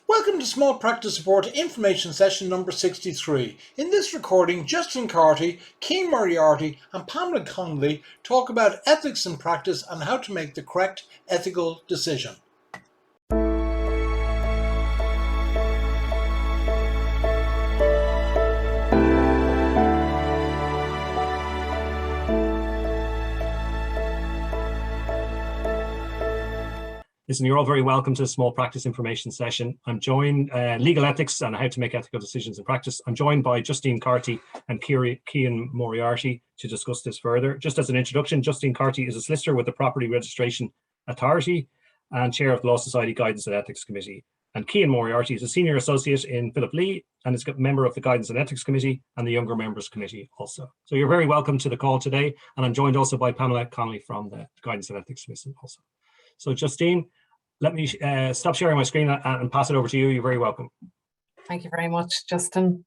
Welcome to Small Practice Support Information Session number 63. In this recording, Justin Carty, Cian Moriarty and Pamela Connolly talk about ethics in practice and how to make the correct ethical decision. Listen, you're all very welcome to a Small Practice Information Session. I'm joined, legal ethics and how to make ethical decisions in practice. I'm joined by Justine Carty and Cian Moriarty to discuss this further. Just as an introduction, Justine Carty is a solicitor with the Property Registration Authority and chair of the Law Society Guidance and Ethics Committee. And Cian Moriarty is a senior associate in Philip Lee and is a member of the Guidance and Ethics Committee and the Younger Members Committee also. So you're very welcome to the call today. And I'm joined also by Pamela Connolly from the Guidance and Ethics Committee also. So Justine, let me stop sharing my screen and pass it over to you. You're very welcome. Thank you very much, Justin.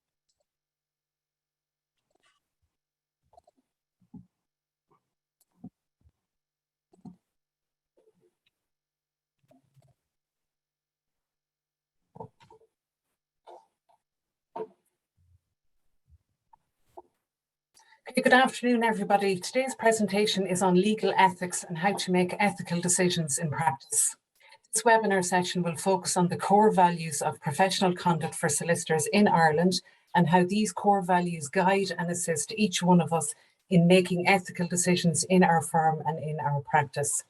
Okay, good afternoon, everybody. Today's presentation is on legal ethics and how to make ethical decisions in practice. This webinar session will focus on the core values of professional conduct for solicitors in Ireland and how these core values guide and assist each one of us in making ethical decisions in our firm and in our practice.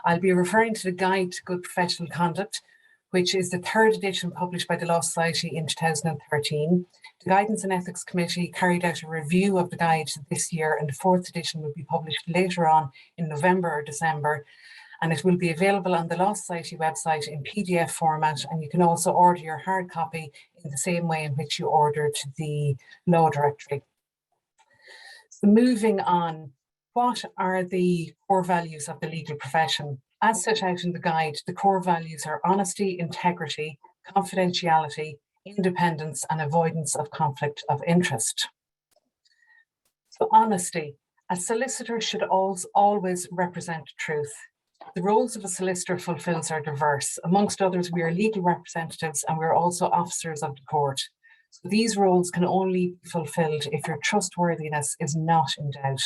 I'll be referring to the Guide to Good Professional Conduct, which is the third edition published by the Law Society in 2013. The Guidance and Ethics Committee carried out a review of the guide this year, and the fourth edition will be published later on in November or December. And it will be available on the Law Society website in PDF format, and you can also order your hard copy in the same way in which you ordered the Law Directory. So moving on, what are the core values of the legal profession? As set out in the guide, the core values are honesty, integrity, confidentiality, independence, and avoidance of conflict of interest. So honesty, a solicitor should always represent truth. The roles of a solicitor fulfills are diverse. Amongst others, we are legal representatives and we're also officers of the court. So these roles can only be fulfilled if your trustworthiness is not in doubt.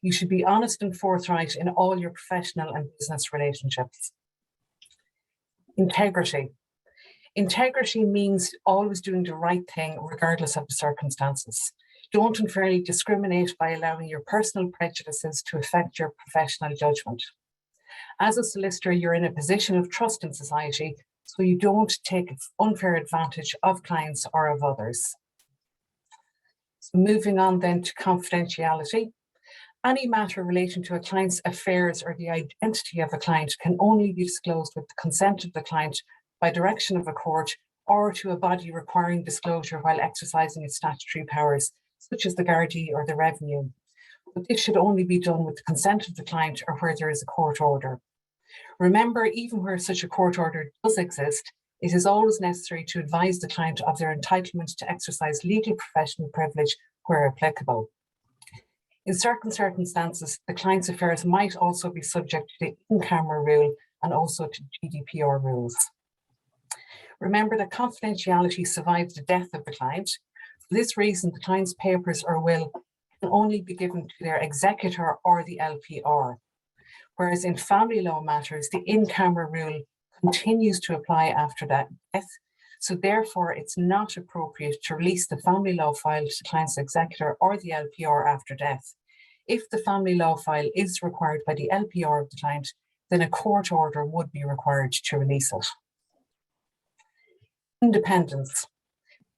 You should be honest and forthright in all your professional and business relationships. Integrity. Integrity means always doing the right thing regardless of the circumstances. Don't unfairly discriminate by allowing your personal prejudices to affect your professional judgment. As a solicitor, you're in a position of trust in society, so you don't take unfair advantage of clients or of others. So moving on then to confidentiality. Any matter relating to a client's affairs or the identity of a client can only be disclosed with the consent of the client by direction of a court or to a body requiring disclosure while exercising its statutory powers, such as the Gardaí or the Revenue. But this should only be done with the consent of the client or where there is a court order. Remember, even where such a court order does exist, it is always necessary to advise the client of their entitlement to exercise legal professional privilege where applicable. In certain circumstances, the client's affairs might also be subject to the in-camera rule and also to GDPR rules. Remember that confidentiality survives the death of the client. For this reason, the client's papers or will can only be given to their executor or the LPR. Whereas in family law matters, the in-camera rule continues to apply after that death. So therefore, it's not appropriate to release the family law file to the client's executor or the LPR after death. If the family law file is required by the LPR of the client, then a court order would be required to release it. Independence.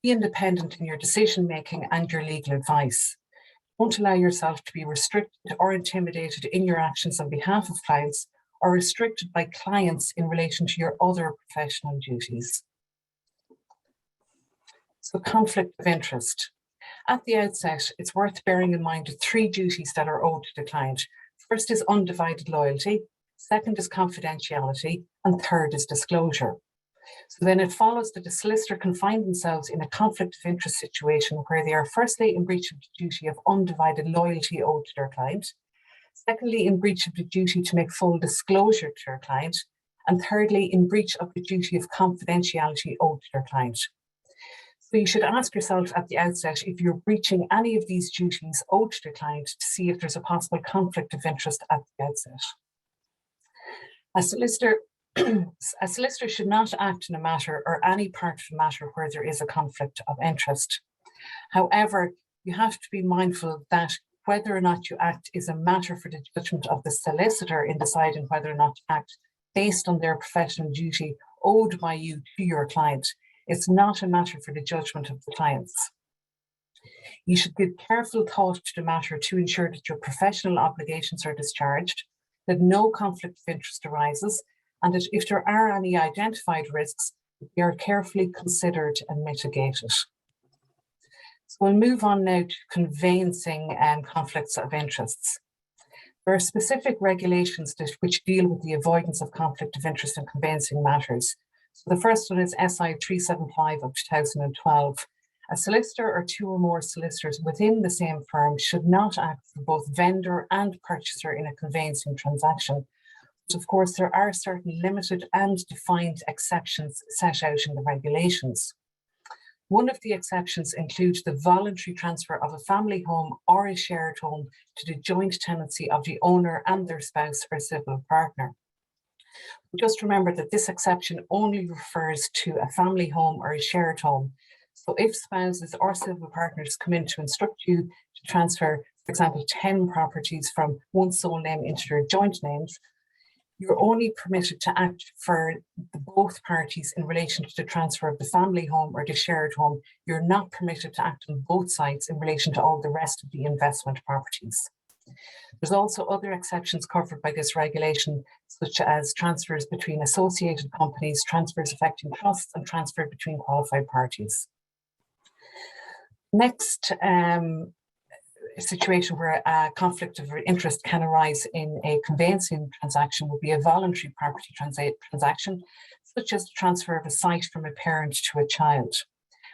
Be independent in your decision-making and your legal advice. Don't allow yourself to be restricted or intimidated in your actions on behalf of clients or restricted by clients in relation to your other professional duties. So conflict of interest. At the outset, it's worth bearing in mind the three duties that are owed to the client. First is undivided loyalty, second is confidentiality, and third is disclosure. So then it follows that the solicitor can find themselves in a conflict of interest situation where they are firstly in breach of the duty of undivided loyalty owed to their client, secondly in breach of the duty to make full disclosure to their client, And thirdly, in breach of the duty of confidentiality owed to your client. So you should ask yourself at the outset if you're breaching any of these duties owed to the client to see if there's a possible conflict of interest at the outset. A solicitor should not act in a matter or any part of the matter where there is a conflict of interest. However, you have to be mindful that whether or not you act is a matter for the judgment of the solicitor in deciding whether or not to act based on their professional duty owed by you to your client. It's not a matter for the judgment of the clients. You should give careful thought to the matter to ensure that your professional obligations are discharged, that no conflict of interest arises, and that if there are any identified risks, they are carefully considered and mitigated. So we'll move on now to conveyancing and conflicts of interests. There are specific regulations which deal with the avoidance of conflict of interest in conveyancing matters. So the first one is SI 375 of 2012. A solicitor or two or more solicitors within the same firm should not act for both vendor and purchaser in a conveyancing transaction. But of course, there are certain limited and defined exceptions set out in the regulations. One of the exceptions includes the voluntary transfer of a family home or a shared home to the joint tenancy of the owner and their spouse or civil partner. Just remember that this exception only refers to a family home or a shared home. So if spouses or civil partners come in to instruct you to transfer, for example, 10 properties from one sole name into their joint names, you're only permitted to act for both parties in relation to the transfer of the family home or the shared home. You're not permitted to act on both sides in relation to all the rest of the investment properties. There's also other exceptions covered by this regulation, such as transfers between associated companies, transfers affecting trusts, and transfer between qualified parties. Next, a situation where a conflict of interest can arise in a conveyancing transaction would be a voluntary property transaction, such as the transfer of a site from a parent to a child.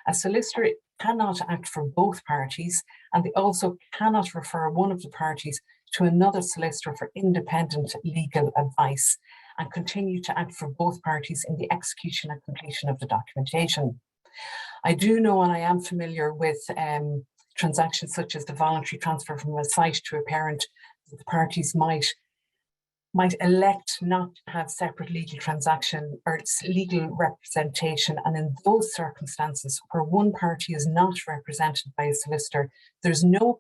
A solicitor cannot act for both parties, and they also cannot refer one of the parties to another solicitor for independent legal advice and continue to act for both parties in the execution and completion of the documentation. I do know, and I am familiar with transactions such as the voluntary transfer from a site to a parent. The parties might elect not to have separate legal transaction or legal representation, and in those circumstances where one party is not represented by a solicitor, there's no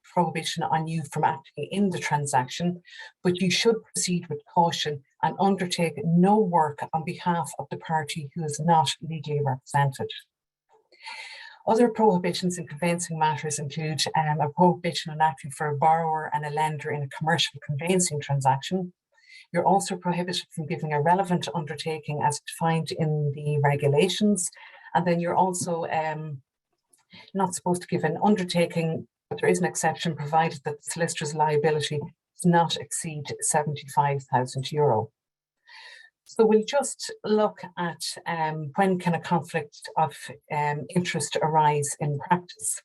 prohibition on you from acting in the transaction, but you should proceed with caution and undertake no work on behalf of the party who is not legally represented. Other prohibitions in conveyancing matters include a prohibition on acting for a borrower and a lender in a commercial conveyancing transaction. You're also prohibited from giving a relevant undertaking as defined in the regulations. And then you're also not supposed to give an undertaking, but there is an exception provided that the solicitor's liability does not exceed €75,000. So we'll just look at when can a conflict of interest arise in practice.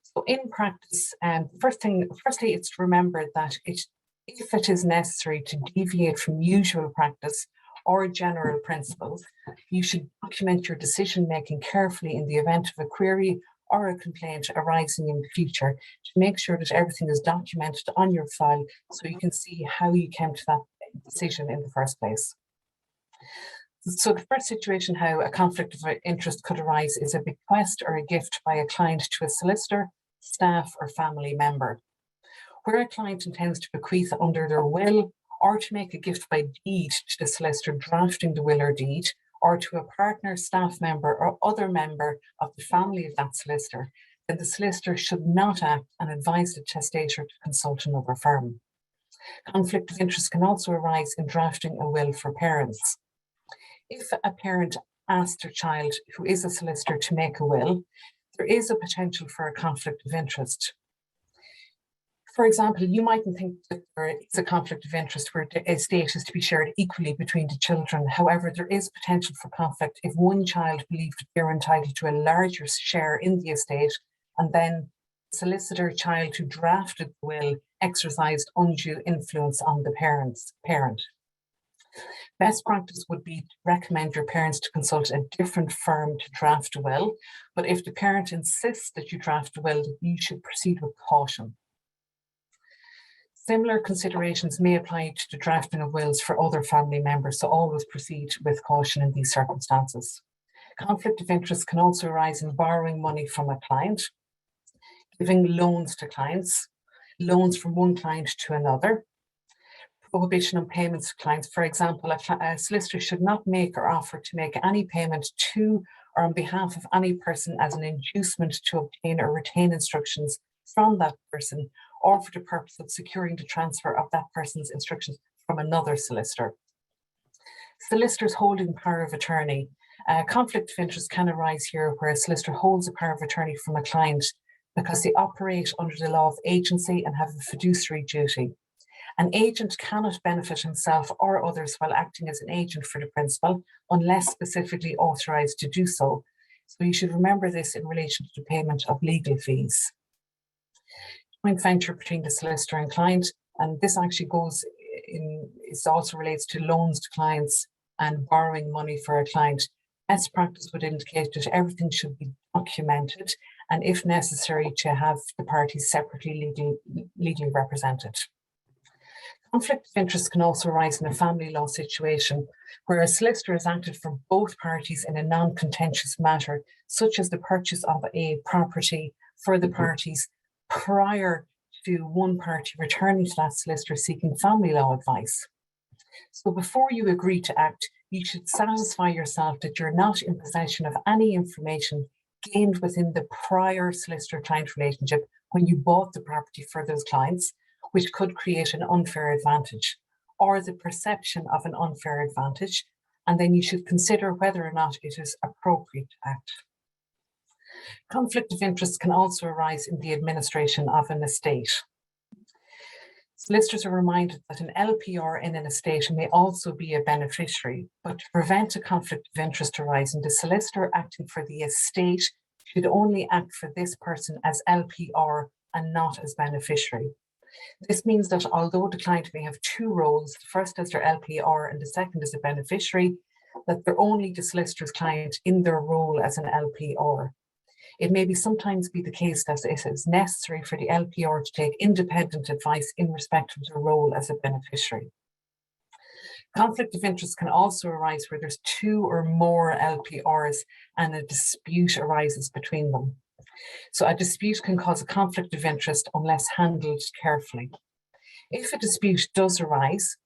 So in practice, firstly, it's to remember that if it is necessary to deviate from usual practice or general principles, you should document your decision-making carefully in the event of a query or a complaint arising in the future to make sure that everything is documented on your file so you can see how you came to that decision in the first place. So the first situation how a conflict of interest could arise is a bequest or a gift by a client to a solicitor, staff, or family member. Where a client intends to bequeath under their will or to make a gift by deed to the solicitor drafting the will or deed, or to a partner, staff member, or other member of the family of that solicitor, then the solicitor should not act and advise the testator to consult another firm. Conflict of interest can also arise in drafting a will for parents. If a parent asks their child, who is a solicitor, to make a will, there is a potential for a conflict of interest. For example, you mightn't think that there is a conflict of interest where the estate is to be shared equally between the children. However, there is potential for conflict if one child believed they're entitled to a larger share in the estate, and then the solicitor child who drafted the will exercised undue influence on the parent. Best practice would be to recommend your parents to consult a different firm to draft a will, but if the parent insists that you draft a will, you should proceed with caution. Similar considerations may apply to the drafting of wills for other family members, so always proceed with caution in these circumstances. Conflict of interest can also arise in borrowing money from a client, giving loans to clients, loans from one client to another, prohibition on payments to clients. For example, a solicitor should not make or offer to make any payment to or on behalf of any person as an inducement to obtain or retain instructions from that person, or for the purpose of securing the transfer of that person's instructions from another solicitor. Solicitors holding power of attorney. Conflict of interest can arise here where a solicitor holds a power of attorney from a client because they operate under the law of agency and have a fiduciary duty. An agent cannot benefit himself or others while acting as an agent for the principal unless specifically authorised to do so. So you should remember this in relation to the payment of legal fees. Joint venture between the solicitor and client, and this actually goes in, it also relates to loans to clients and borrowing money for a client. Best practice would indicate that everything should be documented and if necessary to have the parties separately legally represented. Conflict of interest can also arise in a family law situation where a solicitor has acted for both parties in a non-contentious matter, such as the purchase of a property for the parties prior to one party returning to that solicitor seeking family law advice. So before you agree to act, you should satisfy yourself that you're not in possession of any information gained within the prior solicitor-client relationship when you bought the property for those clients, which could create an unfair advantage or the perception of an unfair advantage, and then you should consider whether or not it is appropriate to act. Conflict of interest can also arise in the administration of an estate. Solicitors are reminded that an LPR in an estate may also be a beneficiary, but to prevent a conflict of interest arising, the solicitor acting for the estate should only act for this person as LPR and not as beneficiary. This means that although the client may have two roles, the first as their LPR and the second as a beneficiary, that they're only the solicitor's client in their role as an LPR. It may sometimes be the case that it is necessary for the LPR to take independent advice in respect of their role as a beneficiary. Conflict of interest can also arise where there's two or more LPRs and a dispute arises between them. So a dispute can cause a conflict of interest unless handled carefully. If a dispute does arise,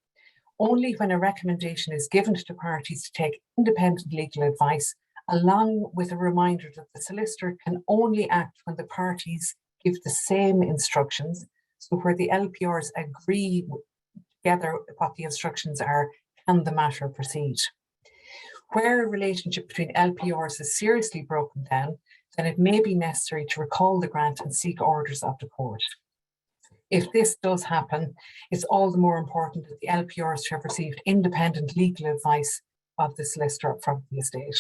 only when a recommendation is given to the parties to take independent legal advice, along with a reminder that the solicitor can only act when the parties give the same instructions, so where the LPRs agree together what the instructions are, can the matter proceed. Where a relationship between LPRs is seriously broken down, then it may be necessary to recall the grant and seek orders of the court. If this does happen, it's all the more important that the LPRs have received independent legal advice of the solicitor from the estate.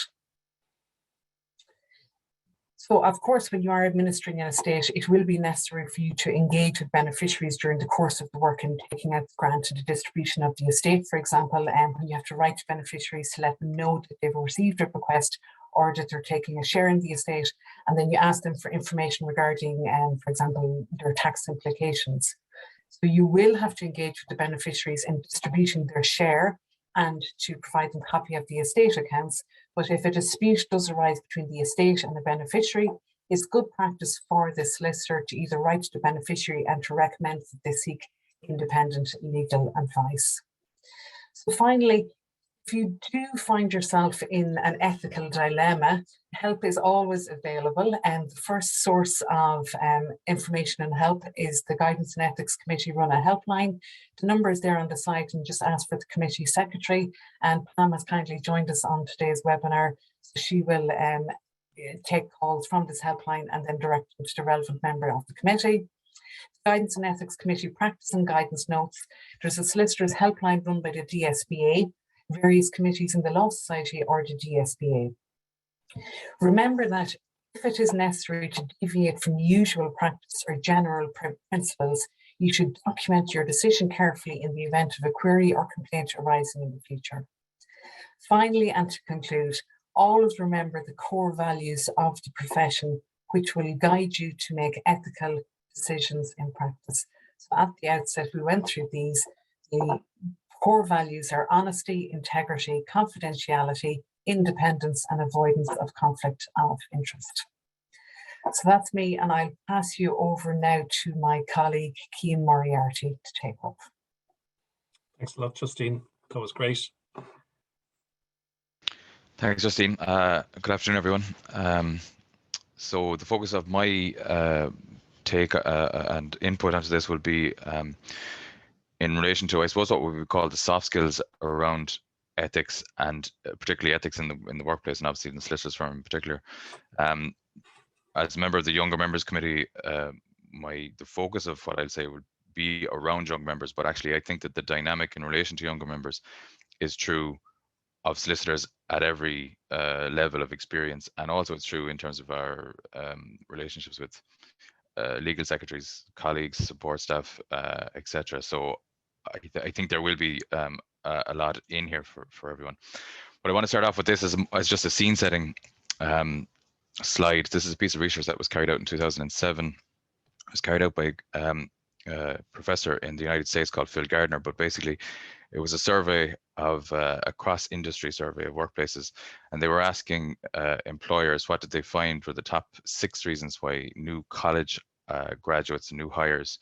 So, of course, when you are administering an estate, it will be necessary for you to engage with beneficiaries during the course of the work in taking out the grant and the distribution of the estate, for example, when you have to write to beneficiaries to let them know that they've received a bequest or that they're taking a share in the estate, and then you ask them for information regarding, for example, their tax implications. So you will have to engage with the beneficiaries in distributing their share and to provide them a copy of the estate accounts. But if a dispute does arise between the estate and the beneficiary, it's good practice for the solicitor to either write to the beneficiary and to recommend that they seek independent legal advice. So finally, if you do find yourself in an ethical dilemma, help is always available, and the first source of information and help is the Guidance and Ethics Committee run a helpline. The number is there on the site, and just ask for the committee secretary, and Pam has kindly joined us on today's webinar, so she will take calls from this helpline and then direct them to the relevant member of the committee. Guidance and Ethics Committee practice and guidance notes. There's a solicitors helpline run by the DSBA, various committees in the Law Society or the DSBA. Remember that if it is necessary to deviate from usual practice or general principles, You should document your decision carefully in the event of a query or complaint arising in the future. Finally, and to conclude, always remember the core values of the profession, which will guide you to make ethical decisions in practice. So at the outset, we went through these. The core values are honesty, integrity, confidentiality, independence, and avoidance of conflict of interest. So that's me, and I'll pass you over now to my colleague, Cian Moriarty, to take up. Thanks a lot, Justine. That was great. Thanks, Justine. Good afternoon, everyone. So the focus of my take and input onto this will be in relation to, I suppose, what we would call the soft skills around ethics, and particularly ethics in the workplace, and obviously in the solicitors firm in particular. As a member of the Younger Members Committee, the focus of what I'll say would be around young members, but actually I think that the dynamic in relation to younger members is true of solicitors at every level of experience, and also it's true in terms of our relationships with legal secretaries, colleagues, support staff, etc. So I think there will be a lot in here for everyone. But I want to start off with this as just a scene setting slide. This is a piece of research that was carried out in 2007. It was carried out by a professor in the United States called Phil Gardner, but basically it was a survey of a cross-industry survey of workplaces, and they were asking employers what did they find were the top 6 reasons why new college graduates and new hires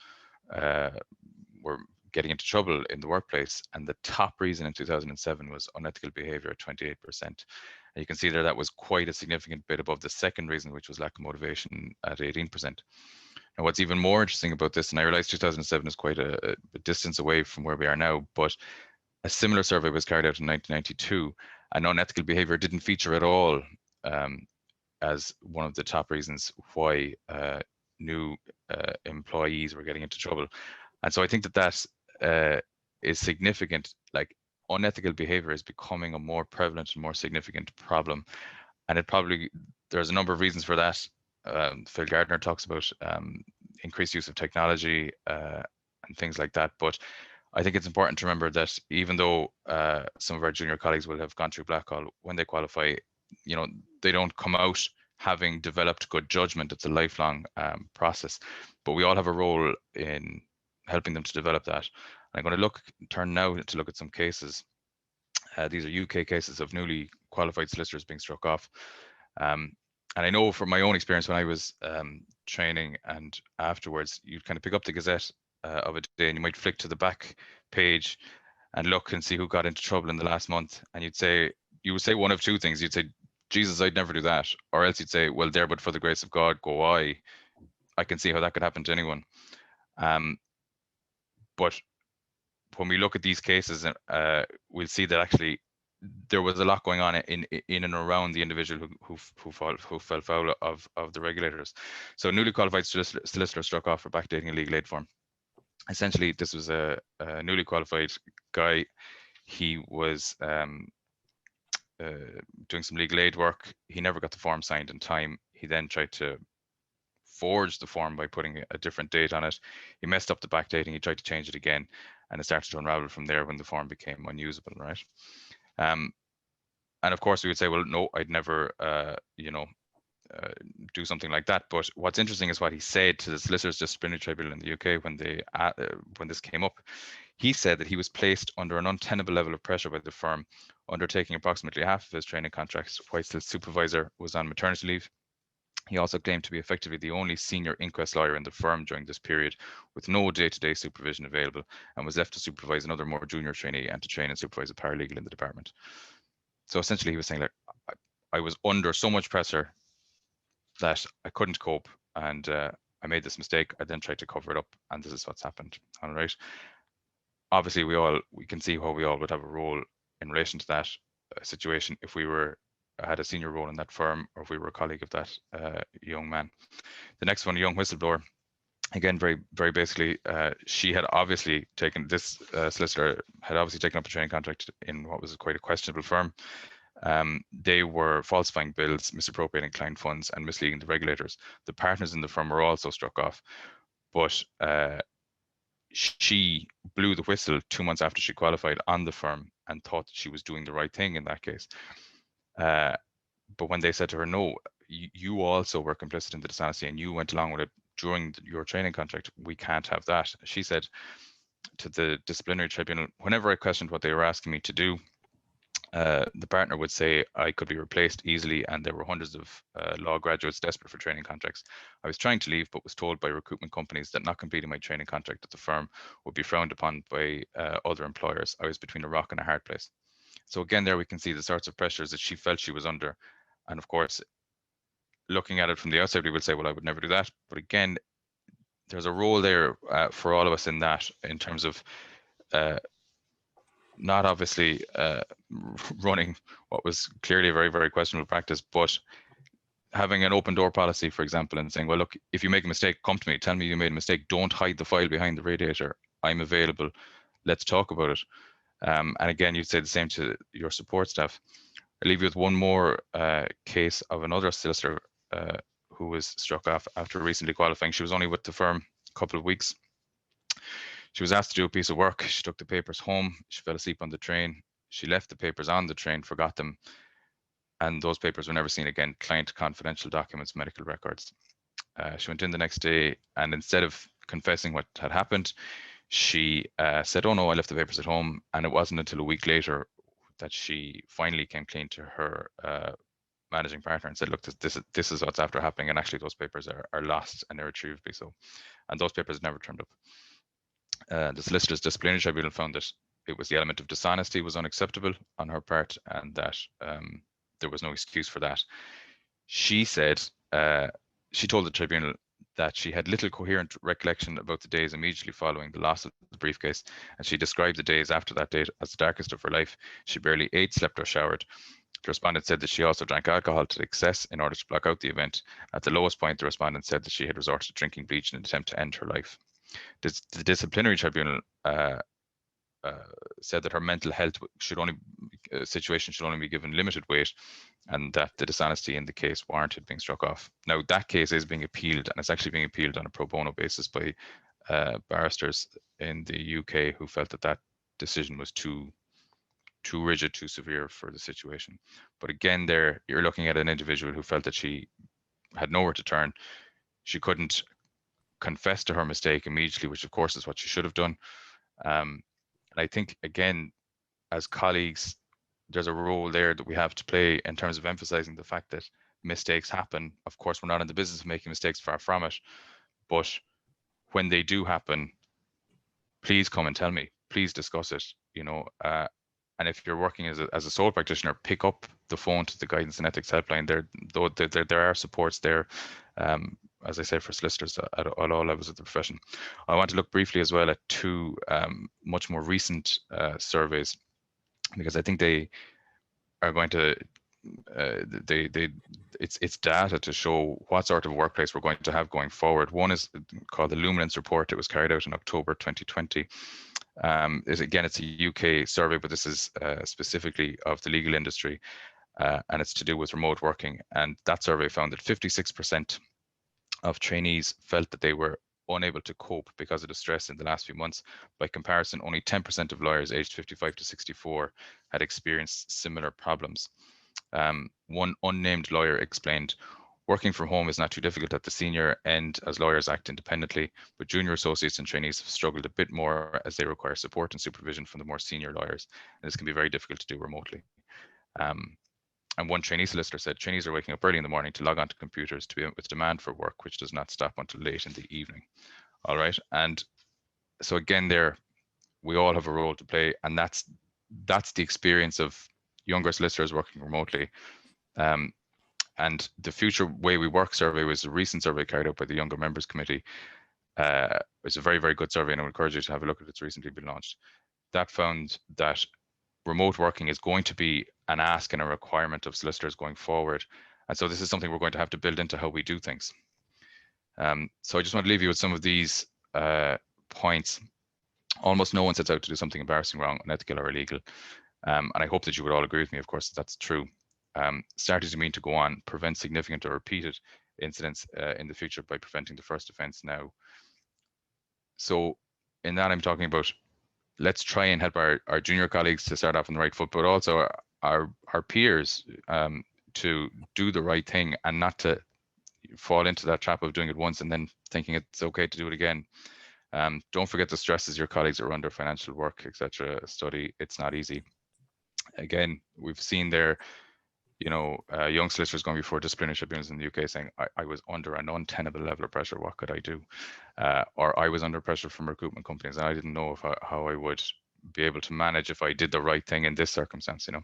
were getting into trouble in the workplace, and the top reason in 2007 was unethical behavior at 28%. And you can see there that was quite a significant bit above the second reason, which was lack of motivation at 18%. And what's even more interesting about this, and I realize 2007 is quite a distance away from where we are now, but a similar survey was carried out in 1992, and unethical behavior didn't feature at all as one of the top reasons why new employees were getting into trouble. And so I think that is significant. Like, unethical behavior is becoming a more prevalent and more significant problem, and there's a number of reasons for that. Phil Gardner talks about increased use of technology and things like that, but I think it's important to remember that even though some of our junior colleagues will have gone through Blackhall, when they qualify, they don't come out having developed good judgment. It's a lifelong process, but we all have a role in helping them to develop that. I'm going to turn now to look at some cases. These are UK cases of newly qualified solicitors being struck off. And I know from my own experience when I was training and afterwards, you'd kind of pick up the Gazette of a day and you might flick to the back page and look and see who got into trouble in the last month. And you would say one of two things. You'd say, Jesus, I'd never do that. Or else you'd say, well, there, but for the grace of God, go I can see how that could happen to anyone. But when we look at these cases, we'll see that actually there was a lot going on in and around the individual who fell foul of the regulators. So newly qualified solicitor struck off for backdating a legal aid form. Essentially, this was a newly qualified guy. He was doing some legal aid work. He never got the form signed in time. He then tried to forge the form by putting a different date on it. He messed up the backdating. He tried to change it again, and it started to unravel from there when the form became unusable, right? And of course, we would say, well, no, I'd never, do something like that. But what's interesting is what he said to the Solicitors Disciplinary Tribunal in the UK when this came up. He said that he was placed under an untenable level of pressure by the firm, undertaking approximately half of his training contracts whilst his supervisor was on maternity leave. He also claimed to be effectively the only senior inquest lawyer in the firm during this period, with no day-to-day supervision available, and was left to supervise another more junior trainee and to train and supervise a paralegal in the department. So essentially, he was saying, like, I was under so much pressure that I couldn't cope, and I made this mistake. I then tried to cover it up, and this is what's happened. All right. Obviously, we can see how we all would have a role in relation to that situation if we had a senior role in that firm, or if we were a colleague of that young man. The next one, a young whistleblower. Again, very, very basically, she had obviously taken, this solicitor had obviously taken up a training contract in what was quite a questionable firm. They were falsifying bills, misappropriating client funds, and misleading the regulators. The partners in the firm were also struck off, but she blew the whistle 2 months after she qualified on the firm and thought that she was doing the right thing in that case. But when they said to her, no, you also were complicit in the dishonesty and you went along with it during your training contract, we can't have that. She said to the disciplinary tribunal, whenever I questioned what they were asking me to do, the partner would say I could be replaced easily, and there were hundreds of law graduates desperate for training contracts. I was trying to leave, but was told by recruitment companies that not completing my training contract at the firm would be frowned upon by other employers. I was between a rock and a hard place. So again, there we can see the sorts of pressures that she felt she was under. And of course, looking at it from the outside, we would say, well, I would never do that. But again, there's a role there for all of us in that, in terms of not obviously running what was clearly a very, very questionable practice, but having an open door policy, for example, and saying, well, look, if you make a mistake, come to me, tell me you made a mistake. Don't hide the file behind the radiator. I'm available. Let's talk about it. And again, you'd say the same to your support staff. I'll leave you with one more case of another solicitor who was struck off after recently qualifying. She was only with the firm a couple of weeks. She was asked to do a piece of work. She took the papers home. She fell asleep on the train. She left the papers on the train, forgot them, and those papers were never seen again. Client confidential documents, medical records. She went in the next day, and instead of confessing what had happened, she said, oh no, I left the papers at home. And it wasn't until a week later that she finally came clean to her managing partner and said, look, this is what's after happening. And actually those papers are lost and irretrievably so. And those papers never turned up. The solicitor's disciplinary tribunal found that it was the element of dishonesty was unacceptable on her part, and that there was no excuse for that. She said, she told the tribunal that she had little coherent recollection about the days immediately following the loss of the briefcase, and she described the days after that date as the darkest of her life. She barely ate, slept, or showered. The respondent said that she also drank alcohol to excess in order to block out the event. At the lowest point, the respondent said that she had resorted to drinking bleach in an attempt to end her life. The disciplinary tribunal said that her mental health situation should only be given limited weight, and that the dishonesty in the case warranted being struck off. Now, that case is being appealed, and it's actually being appealed on a pro bono basis by barristers in the UK who felt that that decision was too rigid, too severe for the situation. But again, there you're looking at an individual who felt that she had nowhere to turn. She couldn't confess to her mistake immediately, which of course is what she should have done. And I think, again, as colleagues, there's a role there that we have to play in terms of emphasizing the fact that mistakes happen. Of course, we're not in the business of making mistakes, far from it. But when they do happen, please come and tell me. Please discuss it. And if you're working as a sole practitioner, pick up the phone to the Guidance and Ethics Helpline. There are supports there, as I say, for solicitors at all levels of the profession. I want to look briefly as well at two much more recent surveys, because I think they are going to it's data to show what sort of workplace we're going to have going forward. One is called the Luminance Report. It was carried out in October 2020. It's a UK survey, but this is specifically of the legal industry, and it's to do with remote working. And that survey found that 56% of trainees felt that they were unable to cope because of the stress in the last few months. By comparison, only 10% of lawyers aged 55 to 64 had experienced similar problems. One unnamed lawyer explained, working from home is not too difficult at the senior end as lawyers act independently, but junior associates and trainees have struggled a bit more as they require support and supervision from the more senior lawyers. And this can be very difficult to do remotely. And one trainee solicitor said, trainees are waking up early in the morning to log onto computers to be with demand for work, which does not stop until late in the evening. All right. And so again, there, we all have a role to play, and that's the experience of younger solicitors working remotely. And the Future Way We Work survey was a recent survey carried out by the Younger Members Committee. It's a very, very good survey, and I would encourage you to have a look at it. It's recently been launched. That found that remote working is going to be an ask and a requirement of solicitors going forward. And so this is something we're going to have to build into how we do things. So I just want to leave you with some of these points. Almost no one sets out to do something embarrassing, wrong, unethical, or illegal. And I hope that you would all agree with me, of course, that's true. Strategies mean to go on, prevent significant or repeated incidents in the future by preventing the first offence now. So in that I'm talking about, let's try and help our junior colleagues to start off on the right foot, but also our peers to do the right thing and not to fall into that trap of doing it once and then thinking it's okay to do it again. Don't forget the stresses your colleagues are under, financial work, etc. Study, it's not easy. Again, we've seen there, you know, young solicitors going before disciplinary tribunals in the UK saying, I was under an untenable level of pressure, what could I do? Or I was under pressure from recruitment companies and I didn't know how I would be able to manage if I did the right thing in this circumstance, you know.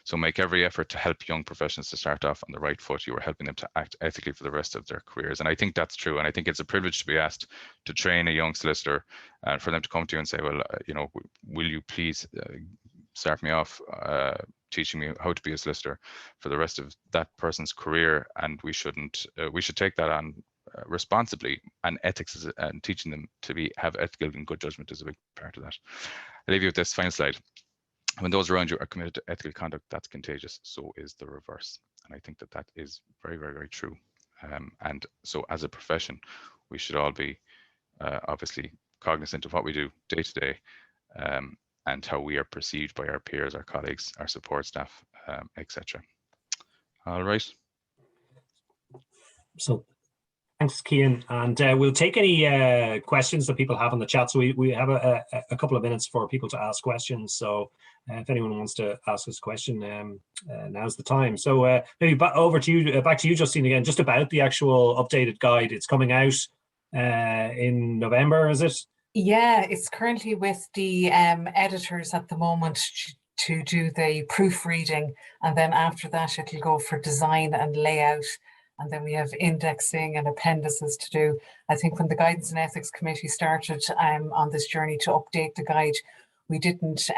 So make every effort to help young professionals to start off on the right foot. You are helping them to act ethically for the rest of their careers. And I think that's true. And I think it's a privilege to be asked to train a young solicitor and for them to come to you and say, well, you know, will you please start me off teaching me how to be a solicitor for the rest of that person's career. And we should take that on responsibly, and ethics is, and teaching them to have ethical and good judgment is a big part of that. I'll leave you with this final slide. When those around you are committed to ethical conduct, that's contagious. So is the reverse. And I think that is very, very, very true. And so as a profession, we should all be obviously cognizant of what we do day to day, and how we are perceived by our peers, our colleagues, our support staff, etc. All right. So thanks, Cian. And we'll take any questions that people have on the chat. So we have a couple of minutes for people to ask questions. So if anyone wants to ask us a question, now's the time. So maybe back to you, Justine, again, just about the actual updated guide. It's coming out in November, is it? Yeah, it's currently with the editors at the moment to do the proofreading, and then after that it'll go for design and layout, and then we have indexing and appendices to do. I think when the Guidance and Ethics Committee started on this journey to update the guide, we didn't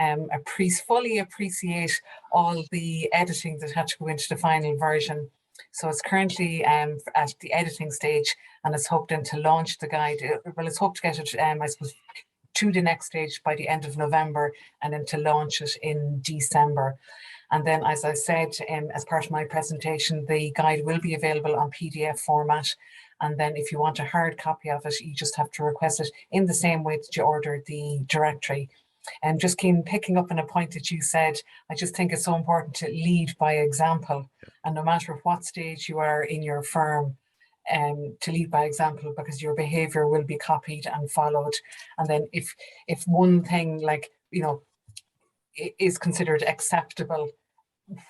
fully appreciate all the editing that had to go into the final version. So it's currently at the editing stage, and it's hoped then to launch the guide. Well, it's hoped to get it, I suppose, to the next stage by the end of November, and then to launch it in December. And then, as I said, as part of my presentation, the guide will be available on PDF format. And then if you want a hard copy of it, you just have to request it in the same way that you ordered the directory. And just picking up on a point that you said, I just think it's so important to lead by example. And no matter what stage you are in your firm, to lead by example, because your behavior will be copied and followed. And then if one thing, like, you know, is considered acceptable,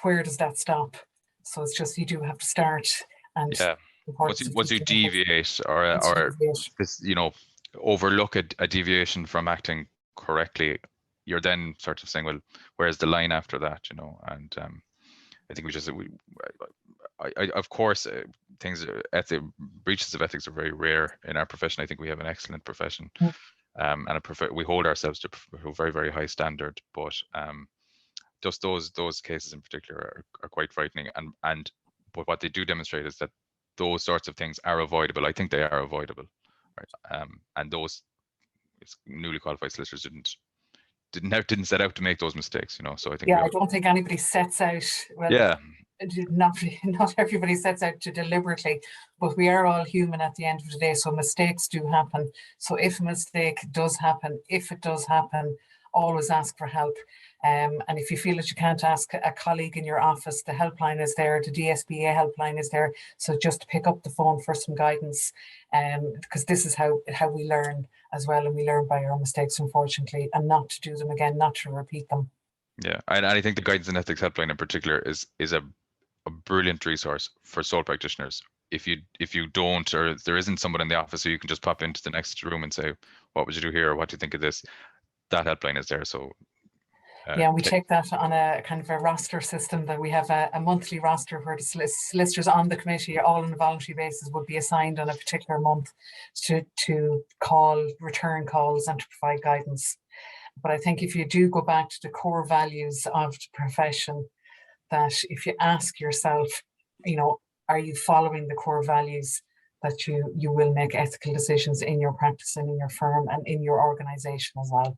where does that stop? So it's just, you do have to start. And yeah, once you deviate or this, you know, overlook a deviation from acting correctly, you're then sort of saying, well, where's the line after that, you know? And I think of course, breaches of ethics are very rare in our profession. I think we have an excellent profession, and we hold ourselves to a very, very high standard. But just those cases in particular are quite frightening. But what they do demonstrate is that those sorts of things are avoidable. I think they are avoidable, right? And those newly qualified solicitors didn't set out to make those mistakes, you know. So I think I don't think anybody sets out. Well, yeah. Not everybody sets out to deliberately, but we are all human at the end of the day, so mistakes do happen. So if a mistake does happen, always ask for help. And if you feel that you can't ask a colleague in your office, the helpline is there, the DSBA helpline is there. So just pick up the phone for some guidance, because this is how we learn as well, and we learn by our mistakes, unfortunately, and not to do them again, not to repeat them. Yeah, and I think the Guidance and Ethics helpline in particular is a brilliant resource for sole practitioners. If you don't, or if there isn't someone in the office who you can just pop into the next room and say, what would you do here, or what do you think of this, that helpline is there. So yeah, we take that on a kind of a roster system, that we have a monthly roster where the solicitors on the committee, all on a voluntary basis, would be assigned on a particular month to return calls and to provide guidance. But I think if you do go back to the core values of the profession, that if you ask yourself, you know, are you following the core values, that you will make ethical decisions in your practice and in your firm and in your organization as well.